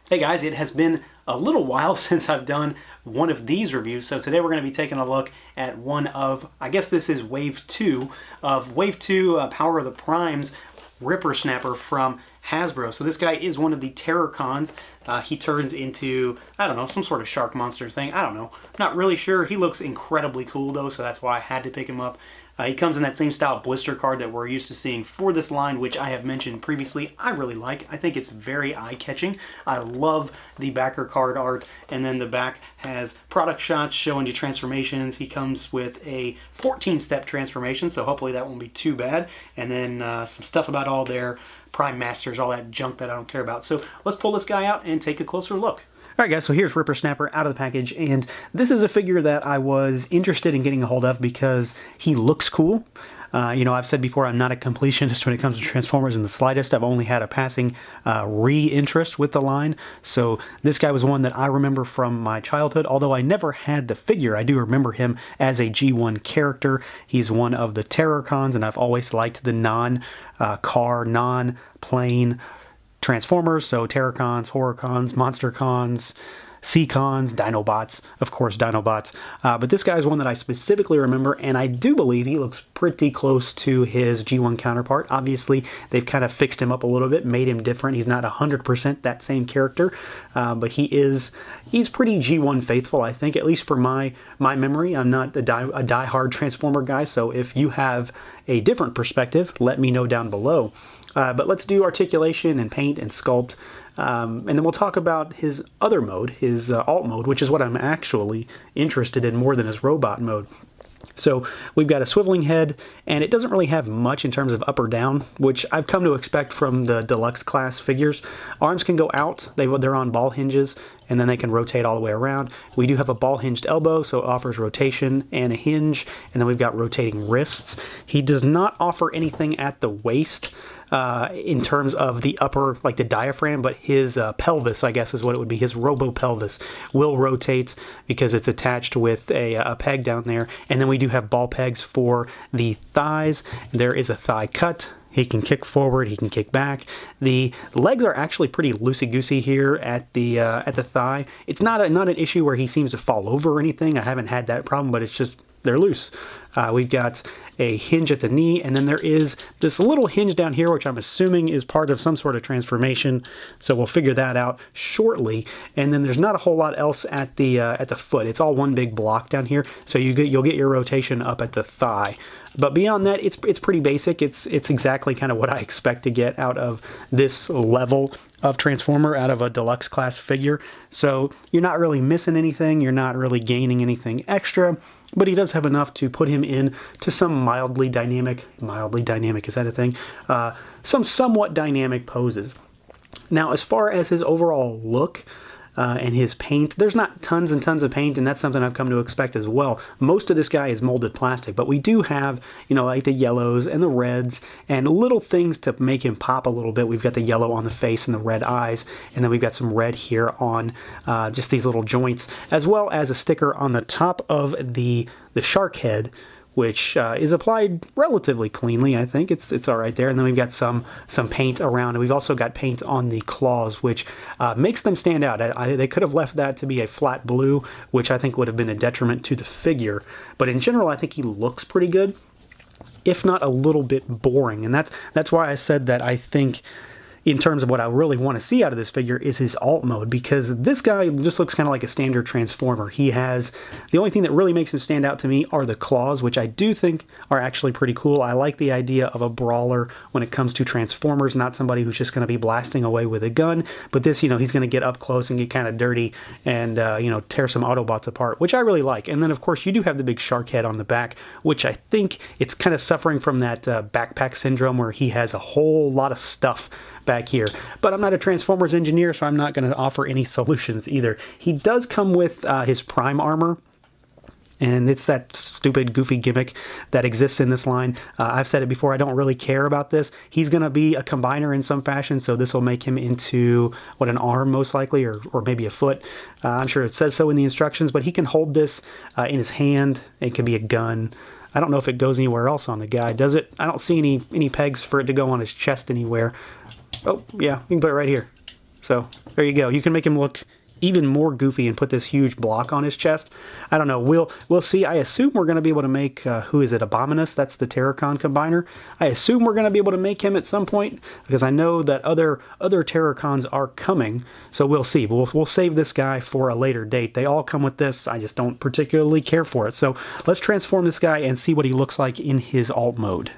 Hey guys, it has been a little while since I've done one of these reviews, so today we're going to be taking a look at one of, I guess this is Wave 2, of Wave 2 Power of the Primes Rippersnapper from Hasbro. So this guy is one of the Terrorcons. He turns into, I don't know, some sort of shark monster thing. I don't know. I'm not really sure. He looks incredibly cool though, so that's why I had to pick him up. He comes in that same style blister card that we're used to seeing for this line, which I have mentioned previously. I really like. I think it's very eye-catching. I love the backer card art, and then the back has product shots showing you transformations. He comes with a 14-step transformation, so hopefully that won't be too bad. And then some stuff about all their Prime Masters, all that junk that I don't care about. So let's pull this guy out and take a closer look. Alright guys, so here's Rippersnapper out of the package, and this is a figure that I was interested in getting a hold of because he looks cool. You know, I've said before I'm not a completionist when it comes to Transformers in the slightest. I've only had a passing re-interest with the line, so this guy was one that I remember from my childhood. Although I never had the figure, I do remember him as a G1 character. He's one of the Terrorcons, and I've always liked the non-car, non-plane Transformers, so Terrorcons, Horrorcons, Monstercons, Seacons, Dinobots, of course Dinobots. But this guy is one that I specifically remember, and I do believe he looks pretty close to his G1 counterpart. Obviously, they've kind of fixed him up a little bit, made him different. He's not 100% that same character, but he's pretty G1 faithful, I think, at least for my memory. I'm not a die-hard Transformer guy, so if you have a different perspective, let me know down below. But let's do articulation and paint and sculpt, and then we'll talk about his other mode, his alt mode, which is what I'm actually interested in more than his robot mode. So we've got a swiveling head, and it doesn't really have much in terms of up or down, which I've come to expect from the deluxe class figures. Arms can go out, they're on ball hinges, and then they can rotate all the way around. We do have a ball hinged elbow, so it offers rotation and a hinge, and then we've got rotating wrists. He does not offer anything at the waist in terms of the upper, like the diaphragm, but his pelvis, I guess is what it would be, his robo-pelvis will rotate because it's attached with a peg down there. And then we do have ball pegs for the thighs. There is a thigh cut. He can kick forward, he can kick back. The legs are actually pretty loosey-goosey here at the thigh. It's not an issue where he seems to fall over or anything. I haven't had that problem, but it's just they're loose. We've got a hinge at the knee, and then there is this little hinge down here, which I'm assuming is part of some sort of transformation. So we'll figure that out shortly. And then there's not a whole lot else at the foot. It's all one big block down here. So you'll get your rotation up at the thigh. But beyond that, it's pretty basic. It's exactly kind of what I expect to get out of this level of Transformer, out of a deluxe class figure. So you're not really missing anything. You're not really gaining anything extra. But he does have enough to put him in to some mildly dynamic, is that a thing? Some somewhat dynamic poses. Now, as far as his overall look, and his paint, there's not tons and tons of paint, and that's something I've come to expect as well. Most of this guy is molded plastic, but we do have, you know, like the yellows and the reds and little things to make him pop a little bit. We've got the yellow on the face and the red eyes, and then we've got some red here on just these little joints, as well as a sticker on the top of the shark head, which is applied relatively cleanly. I think it's all right there. And then we've got some paint around, and we've also got paint on the claws, which makes them stand out. They could have left that to be a flat blue, which I think would have been a detriment to the figure. But in general, I think he looks pretty good, if not a little bit boring. And that's why I said that I think, in terms of what I really want to see out of this figure, is his alt mode, because this guy just looks kind of like a standard Transformer. He has, the only thing that really makes him stand out to me are the claws, which I do think are actually pretty cool. I like the idea of a brawler when it comes to Transformers, not somebody who's just going to be blasting away with a gun, but this, you know, he's going to get up close and get kind of dirty and, you know, tear some Autobots apart, which I really like. And then, of course, you do have the big shark head on the back, which I think it's kind of suffering from that backpack syndrome where he has a whole lot of stuff back here. But I'm not a Transformers engineer, so I'm not going to offer any solutions either. He does come with his Prime armor, and it's that stupid, goofy gimmick that exists in this line. I've said it before, I don't really care about this. He's going to be a combiner in some fashion, so this will make him into, what, an arm most likely, or maybe a foot. I'm sure it says so in the instructions, but he can hold this in his hand. It could be a gun. I don't know if it goes anywhere else on the guy. Does it? I don't see any pegs for it to go on his chest anywhere. Oh, yeah, we can put it right here. So there you go. You can make him look even more goofy and put this huge block on his chest. I don't know. We'll see. I assume we're going to be able to make, who is it, Abominus? That's the Terracon combiner. I assume we're going to be able to make him at some point, because I know that other Terracons are coming. So we'll see. We'll save this guy for a later date. They all come with this. I just don't particularly care for it. So let's transform this guy and see what he looks like in his alt mode.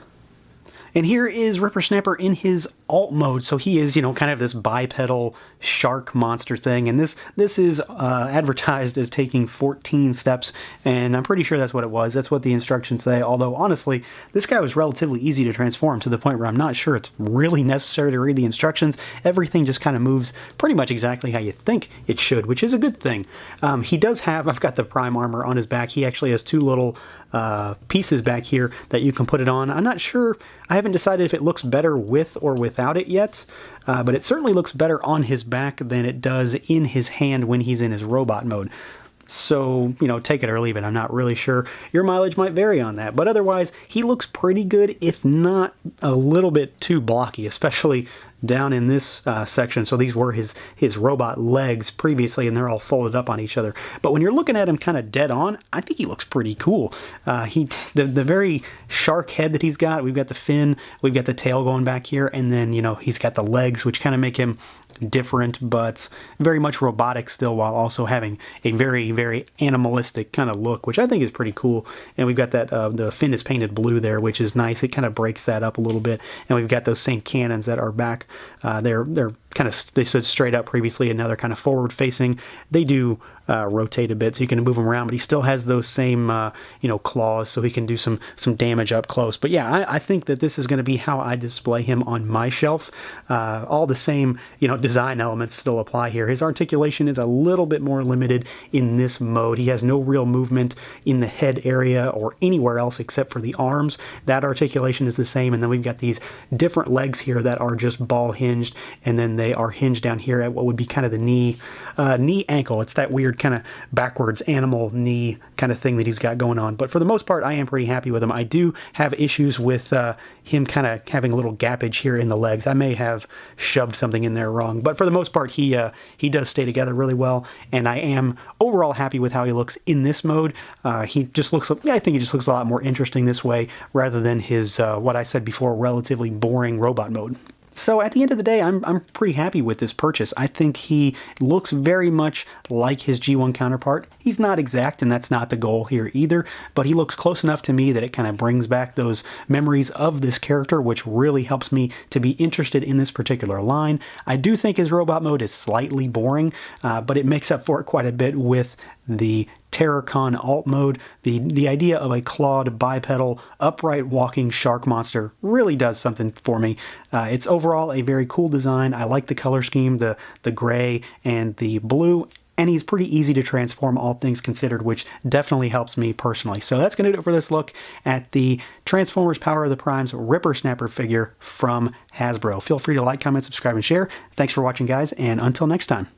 And here is Rippersnapper in his alt mode. So he is, kind of this bipedal shark monster thing. And this is advertised as taking 14 steps. And I'm pretty sure that's what it was. That's what the instructions say. Although, honestly, this guy was relatively easy to transform to the point where I'm not sure it's really necessary to read the instructions. Everything just kind of moves pretty much exactly how you think it should, which is a good thing. He does have, I've got the prime armor on his back. He actually has two little pieces back here that you can put it on. I'm not sure, I haven't decided if it looks better with or without it yet, but it certainly looks better on his back than it does in his hand when he's in his robot mode. So, take it or leave it. I'm not really sure. Your mileage might vary on that. But otherwise, he looks pretty good, if not a little bit too blocky, especially down in this section. So these were his robot legs previously, and they're all folded up on each other. But when you're looking at him kind of dead on, I think he looks pretty cool. The very shark head that he's got, we've got the fin, we've got the tail going back here, and then, he's got the legs, which kind of make him different, but very much robotic still, while also having a very, very animalistic kind of look, which I think is pretty cool. And we've got that, the fin is painted blue there, which is nice. It kind of breaks that up a little bit. And we've got those same cannons that are back. They're kind of, they stood straight up previously, and now they're kind of forward facing. They do rotate a bit, so you can move him around, but he still has those same claws, so he can do some damage up close. But yeah, I think that this is going to be how I display him on my shelf. All the same design elements still apply here. His articulation is a little bit more limited in this mode. He has no real movement in the head area or anywhere else except for the arms. That articulation is the same, and then we've got these different legs here that are just ball hinged, and then they are hinged down here at what would be kind of the knee ankle. It's that weird kind of backwards animal knee kind of thing that he's got going on. But for the most part, I am pretty happy with him. I do have issues with him kind of having a little gappage here in the legs. I may have shoved something in there wrong, but for the most part, he does stay together really well, and I am overall happy with how he looks in this mode. He just looks, I think he just looks a lot more interesting this way rather than his, what I said before, relatively boring robot mode. So at the end of the day, I'm pretty happy with this purchase. I think he looks very much like his G1 counterpart. He's not exact, and that's not the goal here either, but he looks close enough to me that it kind of brings back those memories of this character, which really helps me to be interested in this particular line. I do think his robot mode is slightly boring, but it makes up for it quite a bit with the Terracon alt mode. The idea of a clawed, bipedal, upright walking shark monster really does something for me. It's overall a very cool design. I like the color scheme, the gray and the blue, and he's pretty easy to transform, all things considered, which definitely helps me personally. So that's going to do it for this look at the Transformers Power of the Primes Rippersnapper figure from Hasbro. Feel free to like, comment, subscribe, and share. Thanks for watching, guys, and until next time.